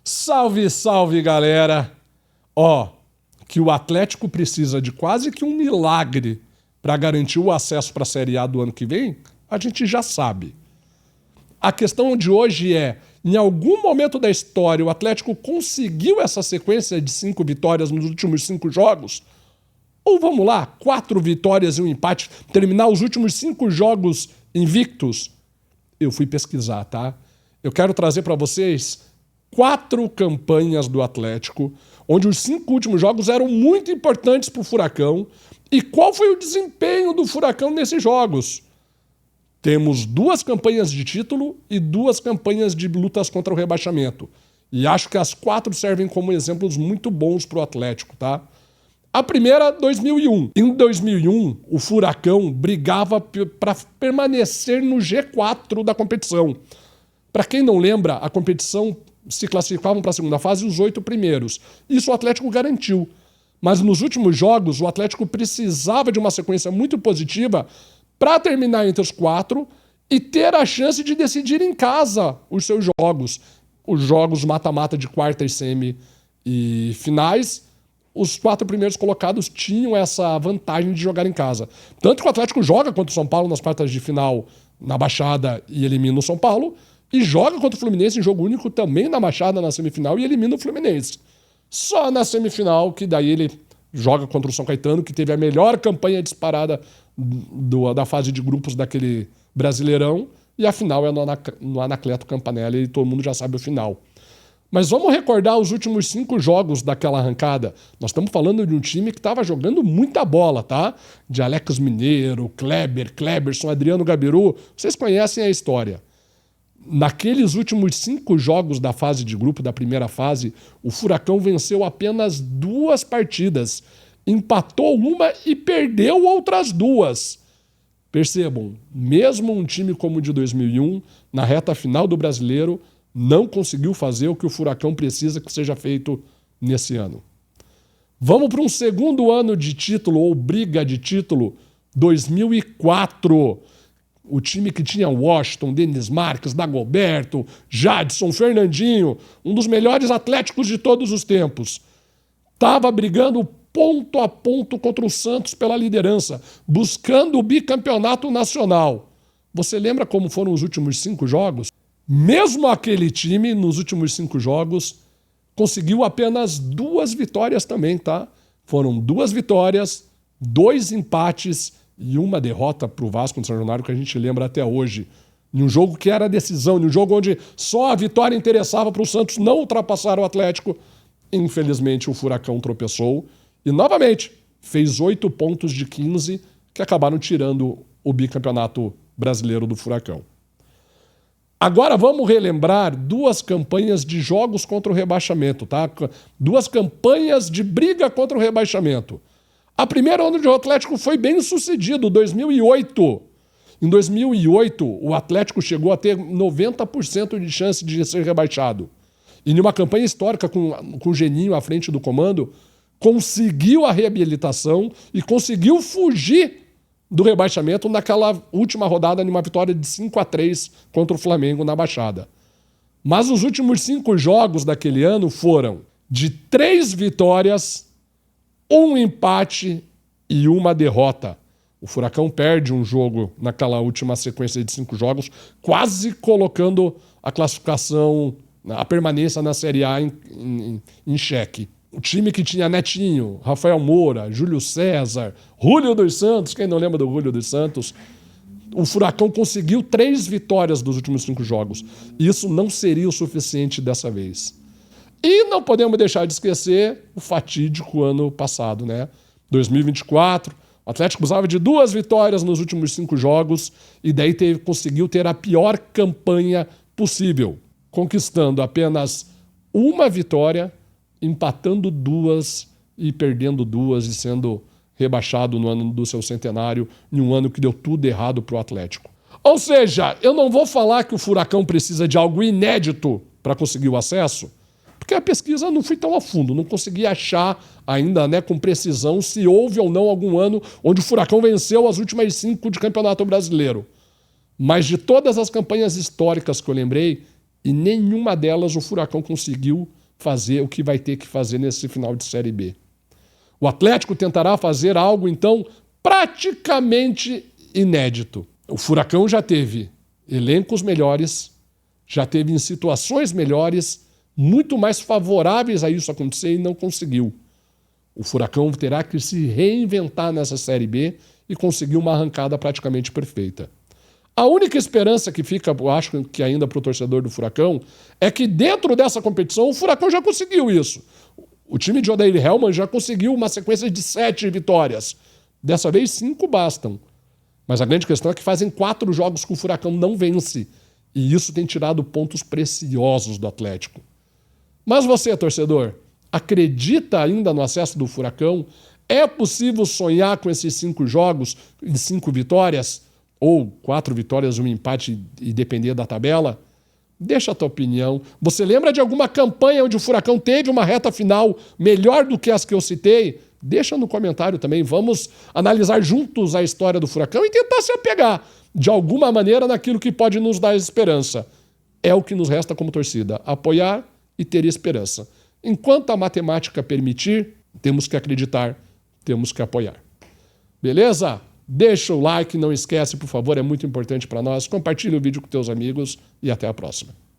Salve, salve, galera! Ó, que o Atlético precisa de quase que um milagre para garantir o acesso para a Série A do ano que vem, a gente já sabe. A questão de hoje é, em algum momento da história, o Atlético conseguiu essa sequência de 5 vitórias nos últimos 5 jogos? Ou vamos lá, 4 vitórias e um empate, terminar os últimos 5 jogos invictos? Eu fui pesquisar, tá? Eu quero trazer para vocês 4 campanhas do Atlético, onde os 5 últimos jogos eram muito importantes para o Furacão. E qual foi o desempenho do Furacão nesses jogos? Temos 2 campanhas de título e 2 campanhas de lutas contra o rebaixamento. E acho que as 4 servem como exemplos muito bons para o Atlético, tá? A primeira, 2001. Em 2001, o Furacão brigava para permanecer no G4 da competição. Para quem não lembra, a competição se classificavam para a segunda fase os 8 primeiros. Isso o Atlético garantiu. Mas nos últimos jogos, o Atlético precisava de uma sequência muito positiva para terminar entre os 4 e ter a chance de decidir em casa os seus jogos. Os jogos mata-mata de quarta e semi e finais, os 4 primeiros colocados tinham essa vantagem de jogar em casa. Tanto que o Atlético joga contra o São Paulo nas quartas de final na Baixada e elimina o São Paulo, e joga contra o Fluminense em jogo único também na Baixada na semifinal e elimina o Fluminense. Só na semifinal que daí ele joga contra o São Caetano, que teve a melhor campanha disparada da fase de grupos daquele Brasileirão, e a final é no Anacleto Campanella e todo mundo já sabe o final. Mas vamos recordar os últimos 5 jogos daquela arrancada. Nós estamos falando de um time que estava jogando muita bola, tá? De Alex Mineiro, Kleber, Kleberson, Adriano Gabiru. Vocês conhecem a história. Naqueles últimos 5 jogos da fase de grupo, da primeira fase, o Furacão venceu apenas 2 partidas, empatou uma e perdeu outras 2. Percebam, mesmo um time como o de 2001, na reta final do Brasileiro, não conseguiu fazer o que o Furacão precisa que seja feito nesse ano. Vamos para um segundo ano de título, ou briga de título, 2004. O time que tinha Washington, Denis Marques, Dagoberto, Jadson, Fernandinho, um dos melhores atléticos de todos os tempos. Estava brigando ponto a ponto contra o Santos pela liderança, buscando o bicampeonato nacional. Você lembra como foram os últimos 5 jogos? Mesmo aquele time, nos últimos 5 jogos, conseguiu apenas 2 vitórias também, tá? Foram 2 vitórias, 2 empates e uma derrota para o Vasco no São Januário, que a gente lembra até hoje. Em um jogo que era decisão, em um jogo onde só a vitória interessava para o Santos não ultrapassar o Atlético. Infelizmente, o Furacão tropeçou e, novamente, fez 8 pontos de 15 que acabaram tirando o bicampeonato brasileiro do Furacão. Agora vamos relembrar 2 campanhas de jogos contra o rebaixamento, tá? 2 campanhas de briga contra o rebaixamento. A primeira, onde o Atlético foi bem sucedido, 2008. Em 2008, o Atlético chegou a ter 90% de chance de ser rebaixado. E numa campanha histórica com o Geninho à frente do comando, conseguiu a reabilitação e conseguiu fugir do rebaixamento naquela última rodada, numa vitória de 5-3 contra o Flamengo na Baixada. Mas os últimos 5 jogos daquele ano foram de 3 vitórias, 1 empate e 1 derrota. O Furacão perde um jogo naquela última sequência de 5 jogos, quase colocando a classificação, a permanência na Série A em xeque. O time que tinha Netinho, Rafael Moura, Júlio César, Júlio dos Santos, quem não lembra do Júlio dos Santos? O Furacão conseguiu 3 vitórias dos últimos 5 jogos. Isso não seria o suficiente dessa vez. E não podemos deixar de esquecer o fatídico ano passado, né? 2024, o Atlético precisava de 2 vitórias nos últimos 5 jogos e daí conseguiu ter a pior campanha possível, conquistando apenas 1 vitória, empatando 2 e perdendo 2 e sendo rebaixado no ano do seu centenário, em um ano que deu tudo errado para o Atlético. Ou seja, eu não vou falar que o Furacão precisa de algo inédito para conseguir o acesso, porque a pesquisa não foi tão a fundo, não consegui achar ainda, né, com precisão se houve ou não algum ano onde o Furacão venceu as últimas 5 de Campeonato Brasileiro. Mas de todas as campanhas históricas que eu lembrei, E nenhuma delas o Furacão conseguiu fazer o que vai ter que fazer nesse final de Série B. O Atlético tentará fazer algo, então, praticamente inédito. O Furacão já teve elencos melhores, já teve em situações melhores, muito mais favoráveis a isso acontecer e não conseguiu. O Furacão terá que se reinventar nessa Série B e conseguir uma arrancada praticamente perfeita. A única esperança que fica, eu acho que ainda para o torcedor do Furacão, é que dentro dessa competição o Furacão já conseguiu isso. O time de Odair Hellmann já conseguiu uma sequência de 7 vitórias. Dessa vez 5 bastam. Mas a grande questão é que fazem 4 jogos que o Furacão não vence. E isso tem tirado pontos preciosos do Atlético. Mas você, torcedor, acredita ainda no acesso do Furacão? É possível sonhar com esses 5 jogos e 5 vitórias? Ou 4 vitórias, um empate e depender da tabela? Deixa a tua opinião. Você lembra de alguma campanha onde o Furacão teve uma reta final melhor do que as que eu citei? Deixa no comentário também. Vamos analisar juntos a história do Furacão e tentar se apegar, de alguma maneira, naquilo que pode nos dar esperança. É o que nos resta como torcida, apoiar e ter esperança. Enquanto a matemática permitir, temos que acreditar, temos que apoiar. Beleza? Deixa o like, não esquece, por favor, é muito importante para nós. Compartilhe o vídeo com teus amigos e até a próxima.